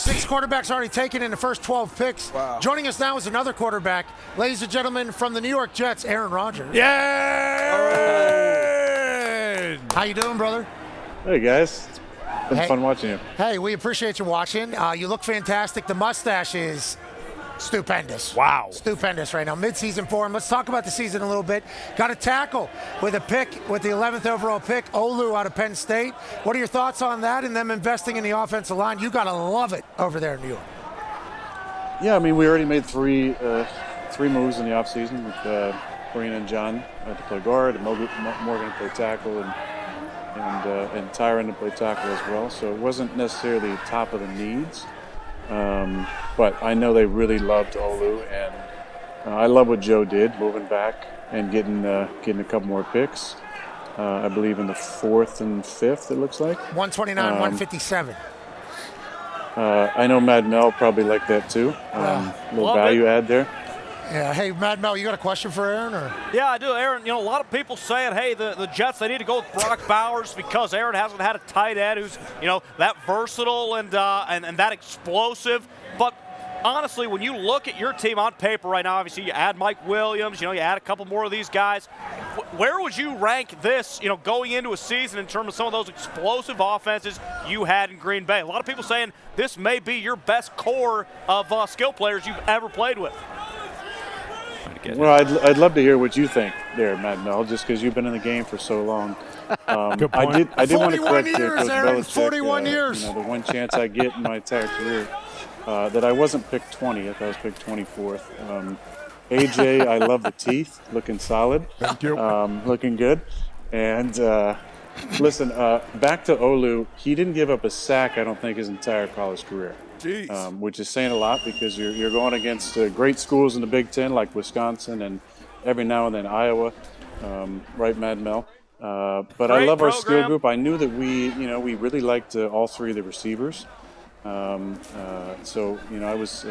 6 quarterbacks already taken in the first 12 picks. Wow. Joining us now is another quarterback. Ladies and gentlemen, from the New York Jets, Aaron Rodgers. Yeah! Aaron! How you doing, brother? Hey, guys. It's been fun watching you. Hey, we appreciate you watching. You look fantastic. The mustache is stupendous. Wow. Stupendous right now. Mid-season form. Let's talk about the season a little bit. Got a tackle with a pick, with the 11th overall pick, Olu out of Penn State. What are your thoughts on that and them investing in the offensive line? You got to love it over there in New York. Yeah, I mean, we already made three moves in the offseason with Green and John to play guard, and Morgan to play tackle, and Tyron to play tackle as well. So it wasn't necessarily top of the needs. But I know they really loved Olu, and I love what Joe did, moving back and getting a couple more picks. I believe in the 4th and 5th, it looks like. 129, 157. I know Mad Mel probably liked that too. Little value add there. Yeah. Hey, Mad Mel, you got a question for Aaron? Or? Yeah, I do, Aaron. You know, a lot of people saying, hey, the Jets, they need to go with Brock Bowers because Aaron hasn't had a tight end who's, you know, that versatile and that explosive. But honestly, when you look at your team on paper right now, obviously you add Mike Williams, you know, you add a couple more of these guys. Where would you rank this, you know, going into a season in terms of some of those explosive offenses you had in Green Bay? A lot of people saying this may be your best core of skill players you've ever played with. Well, I'd love to hear what you think there, Mad Mel, just because you've been in the game for so long. Good point. I did want to correct years, Coach Aaron, Belichick. 41 years. You know, the one chance I get in my entire career that I wasn't picked 20th, I was picked 24th. AJ, I love the teeth, looking solid. Thank you. Looking good. And listen, back to Olu, he didn't give up a sack, I don't think, his entire college career. Which is saying a lot because you're going against great schools in the Big Ten like Wisconsin and every now and then Iowa, right, Mad Mel? But I love our skill group. I knew that we really liked all three of the receivers. So, you know, I was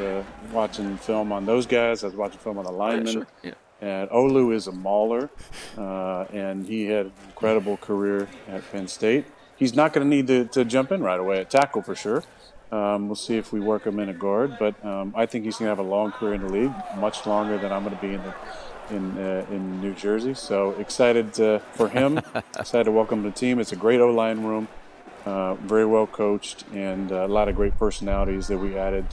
watching film on those guys. I was watching film on the linemen. Sure. Yeah. And Olu is a mauler, and he had an incredible career at Penn State. He's not going to need to jump in right away at tackle for sure. We'll see if we work him in a guard, but I think he's going to have a long career in the league, much longer than I'm going to be in New Jersey. So excited for him. Excited to welcome him to the team. It's a great O-line room, very well coached, and a lot of great personalities that we added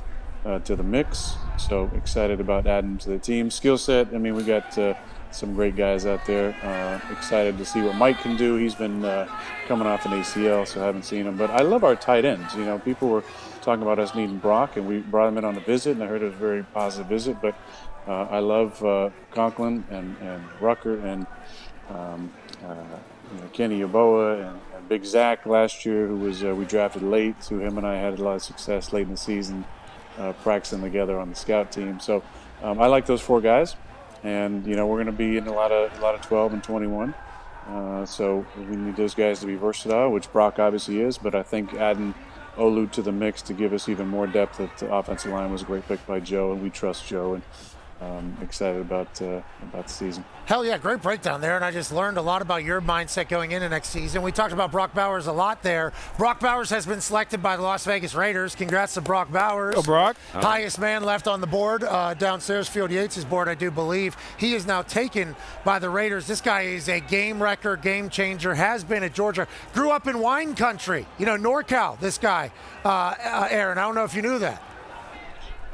to the mix. So excited about adding to the team. Skill set, I mean, we got some great guys out there. Excited to see what Mike can do. He's been coming off an ACL, so I haven't seen him. But I love our tight ends. You know, people were talking about us needing Brock, and we brought him in on a visit, and I heard it was a very positive visit. But I love Conklin and Rucker and Kenny Yeboah and Big Zach last year, who was we drafted late. So him and I had a lot of success late in the season, practicing together on the scout team. So I like those four guys. And, you know, we're going to be in a lot of 12 and 21. So we need those guys to be versatile, which Brock obviously is. But I think adding Olu to the mix to give us even more depth at the offensive line was a great pick by Joe, and we trust Joe. And excited about the season. Hell yeah, great breakdown there, and I just learned a lot about your mindset going into next season. We talked about Brock Bowers a lot there. Brock Bowers has been selected by the Las Vegas Raiders. Congrats to Brock Bowers. Go, Brock. Highest man left on the board, downstairs, Field Yates' board, I do believe. He is now taken by the Raiders. This guy is a game wrecker, game changer, has been at Georgia. Grew up in wine country, you know, NorCal, this guy. Aaron, I don't know if you knew that.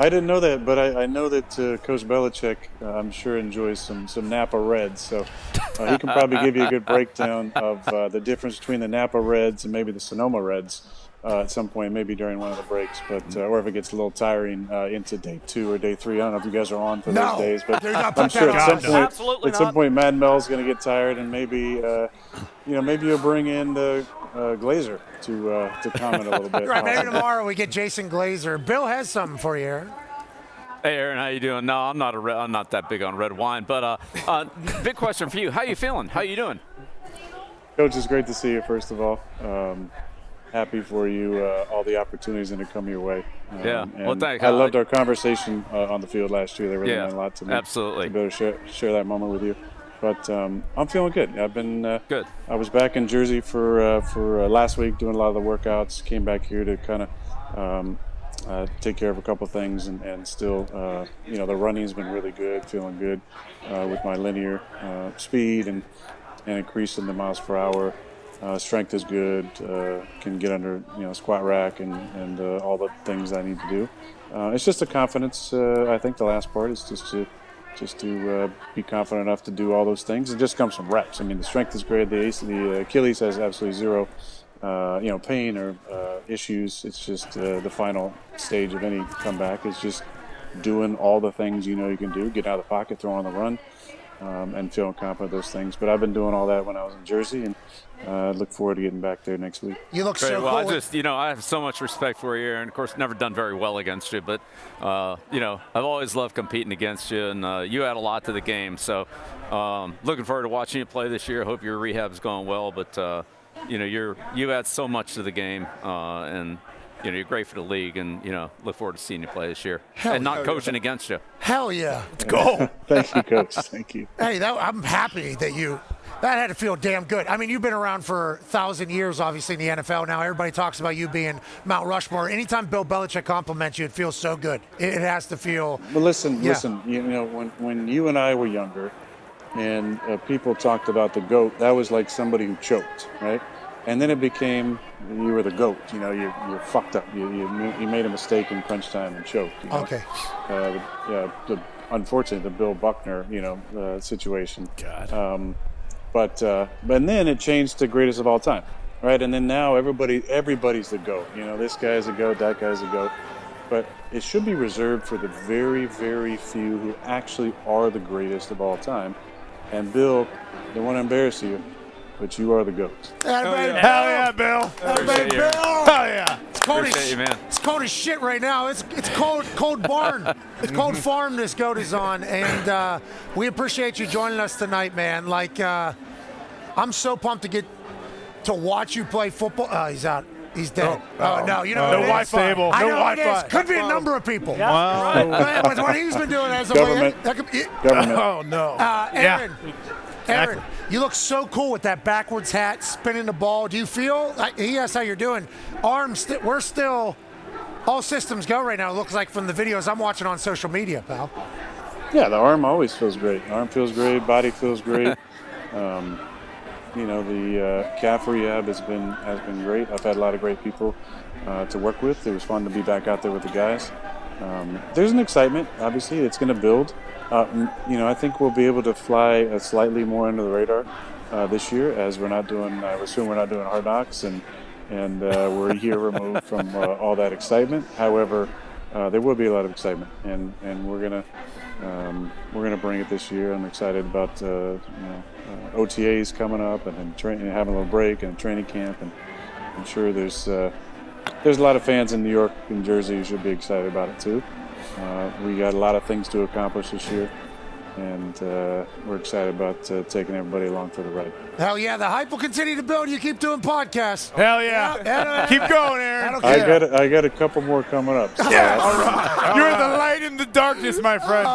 I didn't know that, but I know that Coach Belichick, I'm sure, enjoys some Napa Reds. So he can probably give you a good breakdown of the difference between the Napa Reds and maybe the Sonoma Reds at some point, maybe during one of the breaks. But or if it gets a little tiring into day 2 or day 3. I don't know if you guys are on for those days. But I'm sure at some point Mad Mel's going to get tired, and maybe maybe you'll bring in the Glazer to comment a little bit. Right, maybe tomorrow we get Jason Glazer. Bill has something for you, Aaron. Hey, Aaron, how you doing? No, I'm not that big on red wine, but big question for you. How you feeling? How you doing? Coach, it's great to see you, first of all. Happy for you, all the opportunities that have come your way. Well, thank you. I loved our conversation on the field last year. They really meant a lot to me. Absolutely. To be able to share that moment with you. But I'm feeling good. I've been good. I was back in Jersey for last week doing a lot of the workouts. Came back here to kind of take care of a couple things, and still, the running's been really good, feeling good with my linear speed and increasing the miles per hour. Strength is good, can get under, squat rack and all the things I need to do. It's just a confidence. I think the last part is just to be confident enough to do all those things. It just comes from reps. I mean, the strength is great. The Achilles has absolutely zero, pain or issues. It's just the final stage of any comeback is just doing all the things you can do. Get out of the pocket, throw on the run, and feeling confident with those things. But I've been doing all that when I was in Jersey, and look forward to getting back there next week. You look so well, cool. I have so much respect for you, and of course, never done very well against you, but I've always loved competing against you, and you add a lot to the game. So, looking forward to watching you play this year. Hope your rehab's going well, but you add so much to the game, and you're great for the league, and look forward to seeing you play this year and not coaching against you. Hell yeah. Let's go. Thank you, Coach. Thank you. Hey, I'm happy that had to feel damn good. I mean, you've been around for 1,000 years, obviously, in the NFL. Now everybody talks about you being Mount Rushmore. Anytime Bill Belichick compliments you, it feels so good. It has to feel. But listen. When you and I were younger, and people talked about the GOAT, that was like somebody who choked, right? And then it became you were the GOAT. You're fucked up. You made a mistake in crunch time and choked. Okay. Unfortunately, the Bill Buckner, situation. God. But then it changed to greatest of all time, right? And then now everybody's the GOAT. This guy's a GOAT, that guy's a GOAT. But it should be reserved for the very, very few who actually are the greatest of all time. And Bill, don't want to embarrass you, but you are the GOAT. Hell yeah, Bill. Appreciate you. Hell yeah. Appreciate you, man. It's cold as shit right now. It's cold barn. It's cold farm this goat is on, and we appreciate you joining us tonight, man. I'm so pumped to get to watch you play football. Oh, he's out. He's dead. Oh, no. You know no what it is? Wi-Fi. I No know what it is. Wi-Fi. Could be a number of people. Yeah. Wow. With what he's been doing as a Government. that could be, Government. Oh, no. Aaron, Exactly. you look so cool with that backwards hat, spinning the ball. Do you feel? He asked how you're doing. Arms, we're still all systems go right now. It looks like from the videos I'm watching on social media, pal. Yeah, the arm always feels great. Arm feels great. Body feels great. The calf rehab has been great. I've had a lot of great people to work with. It was fun to be back out there with the guys. There's an excitement. Obviously, it's going to build. I think we'll be able to fly slightly more under the radar this year, as we're not doing. I assume we're not doing Hard Knocks, and we're a year removed from all that excitement. However, there will be a lot of excitement, and we're gonna bring it this year. I'm excited about OTAs coming up, and then having a little break and training camp, and I'm sure there's a lot of fans in New York and Jersey who should be excited about it too. We got a lot of things to accomplish this year, and we're excited about taking everybody along for the ride. Hell yeah, the hype will continue to build. You keep doing podcasts. Hell yeah. Keep going, Aaron. I got a couple more coming up. So Yes. All right. You're the light in the darkness, my friend.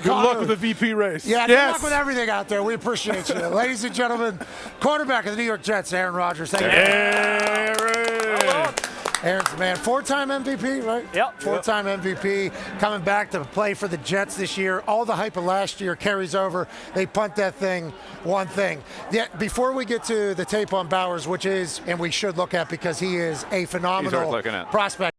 Good luck with the VP race. Yeah, good luck with everything out there. We appreciate you. Ladies and gentlemen, quarterback of the New York Jets, Aaron Rodgers. Thank you. Aaron. Aaron's the man. Four-time MVP, right? Yep. Four-time MVP. Coming back to play for the Jets this year. All the hype of last year carries over. They punt that thing, one thing. Yeah, before we get to the tape on Bowers, which is, and we should look at because he is a phenomenal looking at. prospect.